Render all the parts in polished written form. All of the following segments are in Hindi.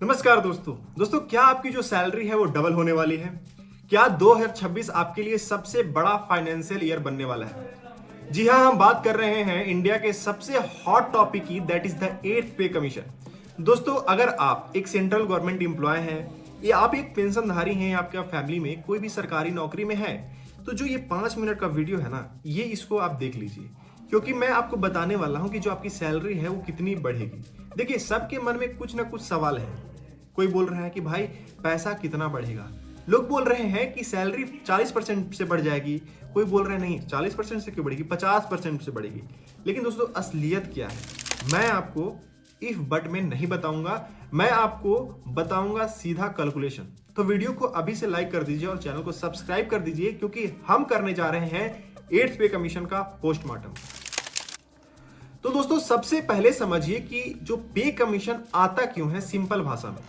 नमस्कार दोस्तों क्या आपकी जो सैलरी है वो डबल होने वाली है? क्या 2026 आपके लिए सबसे बड़ा फाइनेंशियल ईयर बनने वाला है? जी हाँ, हम बात कर रहे हैं इंडिया के सबसे हॉट टॉपिक की, दैट इज द 8th पे कमीशन। दोस्तों, अगर आप एक सेंट्रल गवर्नमेंट एम्प्लॉय हैं या आप एक पेंशनधारी हैं या आपका फैमिली में कोई भी सरकारी नौकरी में है, तो जो ये 5 मिनट का वीडियो है ना, ये इसको आप देख लीजिए, क्योंकि मैं आपको बताने वाला हूं कि जो आपकी सैलरी है वो कितनी बढ़ेगी। देखिए, सबके मन में कुछ ना कुछ सवाल है। कोई बोल रहा है कि भाई पैसा कितना बढ़ेगा, लोग बोल रहे हैं कि सैलरी 40% से बढ़ जाएगी, कोई बोल रहे हैं नहीं 40% से क्यों बढ़ेगी, 50% से बढ़ेगी। लेकिन दोस्तों, असलियत क्या है मैं आपको इफ बट में नहीं बताऊंगा, मैं आपको बताऊंगा सीधा कैलकुलेशन। तो वीडियो को अभी से लाइक कर दीजिए और चैनल को सब्सक्राइब कर दीजिए, क्योंकि हम करने जा रहे हैं 8th पे कमीशन का पोस्टमार्टम। तो दोस्तों, सबसे पहले समझिए कि जो पे कमीशन आता क्यों है, सिंपल भाषा में।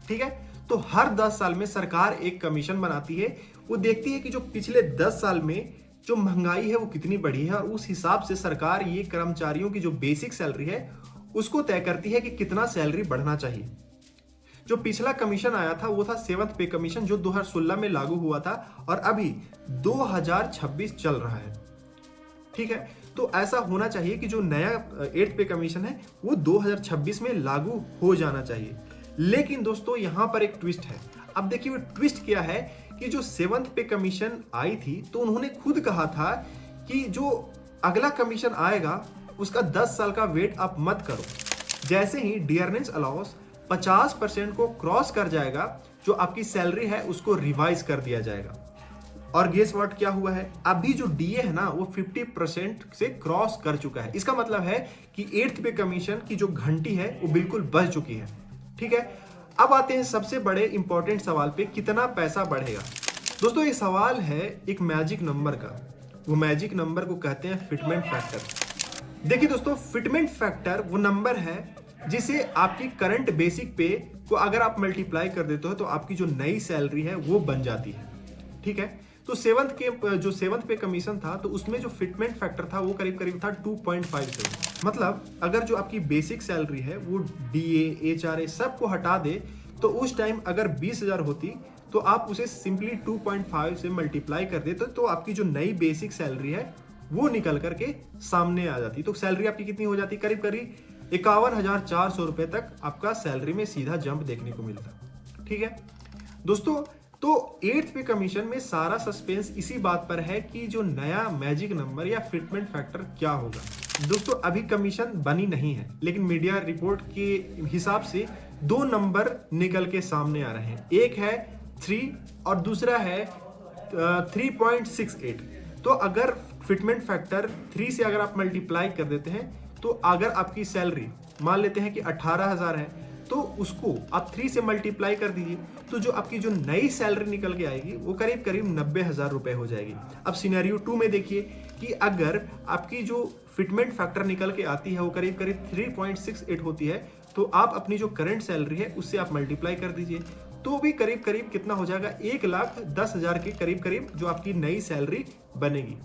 ठीक है, तो हर 10 साल में सरकार एक कमीशन बनाती है। वो देखती है कि जो पिछले 10 साल में जो महंगाई है वो कितनी बढ़ी है, और उस हिसाब से सरकार ये कर्मचारियों की जो बेसिक सैलरी है उसको तय करती है कि कितना सैलरी बढ़ना चाहिए। जो पिछला कमीशन आया था वो था 7th पे कमीशन, जो 2016 में लागू हुआ था और अभी 2026 चल रहा है। ठीक है, तो ऐसा होना चाहिए कि जो नया 8th पे कमीशन है वो 2026 में लागू हो जाना चाहिए। लेकिन दोस्तों, यहां पर एक ट्विस्ट है। अब देखिए वो ट्विस्ट क्या है कि जो 7th पे कमीशन आई थी तो उन्होंने खुद कहा था कि जो अगला कमीशन आएगा उसका 10 साल का वेट आप मत करो। जैसे ही डियरनेस अलाउंस 50% को क्रॉस कर जाएगा, जो आपकी सैलरी है उसको रिवाइज कर दिया जाएगा। और गेस व्हाट क्या हुआ है, अभी जो डीए है ना वो 50% से क्रॉस कर चुका है। इसका मतलब है कि 8th पे कमीशन की जो घंटी है वो बिल्कुल बज चुकी है। ठीक है, अब आते हैं सबसे बड़े इंपॉर्टेंट सवाल पे, कितना पैसा बढ़ेगा। दोस्तों, ये सवाल है एक मैजिक नंबर का। वो मैजिक नंबर को कहते हैं फिटमेंट फैक्टर। देखिए दोस्तों, फिटमेंट फैक्टर वो नंबर है जिसे आपकी करंट बेसिक पे को अगर आप मल्टीप्लाई कर देते हो तो आपकी जो नई सैलरी है वो बन जाती है। ठीक है, तो 7th पे कमीशन था तो उसमें जो फिटमेंट फैक्टर था वो करीब करीब था 2.57। मतलब अगर जो आपकी बेसिक सैलरी है वो डीए एचआरए सबको हटा दे तो उस टाइम अगर 20,000 होती तो आप उसे सिंपली 2.5 से मल्टीप्लाई कर देते तो आपकी जो नई बेसिक सैलरी है वो निकल करके सामने आ जाती। तो सैलरी आपकी कितनी हो जाती, करीब करीब 51,400 रुपए तक आपका सैलरी में सीधा जंप देखने को मिलता। ठीक है दोस्तों, तो 8th पे कमीशन में सारा सस्पेंस इसी बात पर है कि जो नया मैजिक नंबर या फिटमेंट फैक्टर क्या होगा। दोस्तों, अभी कमीशन बनी नहीं है, लेकिन मीडिया रिपोर्ट के हिसाब से 2 नंबर निकल के सामने आ रहे हैं। एक है 3 और दूसरा है 3.68। तो अगर फिटमेंट फैक्टर 3 से अगर आप मल्टीप्लाई कर देते हैं तो अगर आपकी सैलरी मान लेते हैं कि 18,000 है तो उसको आप 3 से मल्टीप्लाई कर दीजिए, तो जो आपकी जो नई सैलरी निकल के आएगी वो करीब करीब 90,000 रुपए हो जाएगी। अब सिनेरियो 2 में देखिए कि अगर आपकी जो फिटमेंट फैक्टर निकल के आती है वो करीब करीब 3.68 होती है, तो आप अपनी जो करंट सैलरी है उससे आप मल्टीप्लाई कर दीजिए, तो भी करीब करीब कितना हो जाएगा, 1,10,000 के करीब करीब जो आपकी नई सैलरी बनेगी।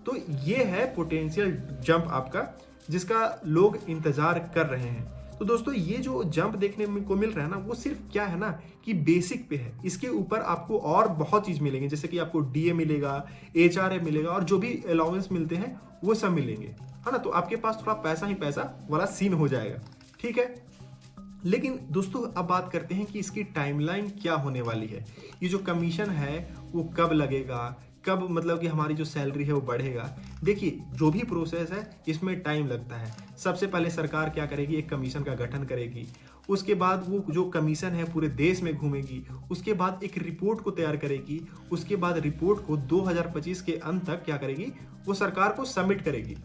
तो ये है पोटेंशियल जंप आपका, जिसका लोग इंतजार कर रहे हैं। तो दोस्तों, ये जो जंप देखने को मिल रहा है ना वो सिर्फ क्या है ना कि बेसिक पे है। इसके ऊपर आपको और बहुत चीज मिलेंगे, जैसे कि आपको डीए मिलेगा, एचआरए मिलेगा और जो भी अलाउंस मिलते हैं वो सब मिलेंगे, है ना। तो आपके पास थोड़ा पैसा ही पैसा वाला सीन हो जाएगा। ठीक है, लेकिन दोस्तों अब बात करते हैं कि इसकी टाइमलाइन क्या होने वाली है। ये जो कमीशन है वो कब लगेगा, कब मतलब कि हमारी जो सैलरी है वो बढ़ेगा। देखिए, जो भी प्रोसेस है इसमें टाइम लगता है। सबसे पहले सरकार क्या करेगी, एक कमीशन का गठन करेगी, उसके बाद वो जो कमीशन है पूरे देश में घूमेगी, उसके बाद एक रिपोर्ट को तैयार करेगी, उसके बाद रिपोर्ट को 2025 के अंत तक क्या करेगी, वो सरकार को सबमिट करेगी।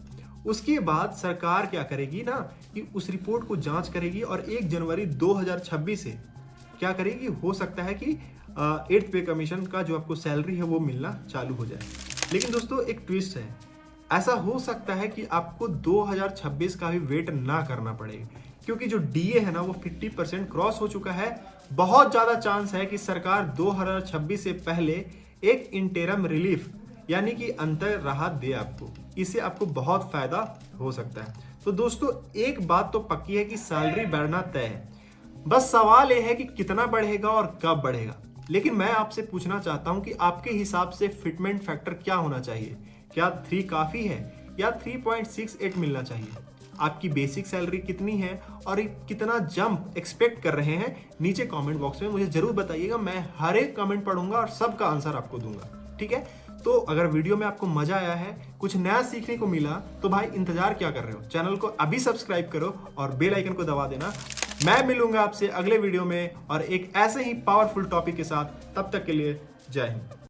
उसके बाद सरकार क्या करेगी ना कि उस रिपोर्ट को जांच करेगी और 1 जनवरी 2026 से क्या करेगी, हो सकता है कि 8th पे कमीशन का जो आपको सैलरी है वो मिलना चालू हो जाए। लेकिन दोस्तों, एक ट्विस्ट है, ऐसा हो सकता है कि आपको 2026 का भी वेट ना करना पड़े, क्योंकि जो डीए है ना वो 50% क्रॉस हो चुका है। बहुत ज्यादा चांस है कि सरकार 2026 से पहले एक इंटरम रिलीफ यानी कि अंतर राहत दे आपको, इससे आपको बहुत फायदा हो सकता है। तो दोस्तों, एक बात तो पक्की है कि सैलरी बढ़ना तय है। बस सवाल यह है कि कितना बढ़ेगा और कब बढ़ेगा। लेकिन मैं आपसे पूछना चाहता हूं कि आपके हिसाब से फिटमेंट फैक्टर क्या होना चाहिए? क्या 3 काफी है या 3.68 मिलना चाहिए? आपकी बेसिक सैलरी कितनी है और कितना जंप एक्सपेक्ट कर रहे हैं? नीचे कमेंट बॉक्स में मुझे जरूर बताइएगा। मैं हर एक कमेंट पढ़ूंगा और सबका आंसर आपको दूंगा, ठीक है? तो अगर वीडियो में आपको मजा आया है, कुछ नया सीखने को मिला, तो भाई इंतजार क्या कर रहे हो? चैनल को अभी सब्सक्राइब करो और बेल आइकन को दबा देना। मैं मिलूंगा आपसे अगले वीडियो में और एक ऐसे ही पावरफुल टॉपिक के साथ। तब तक के लिए जय हिंद।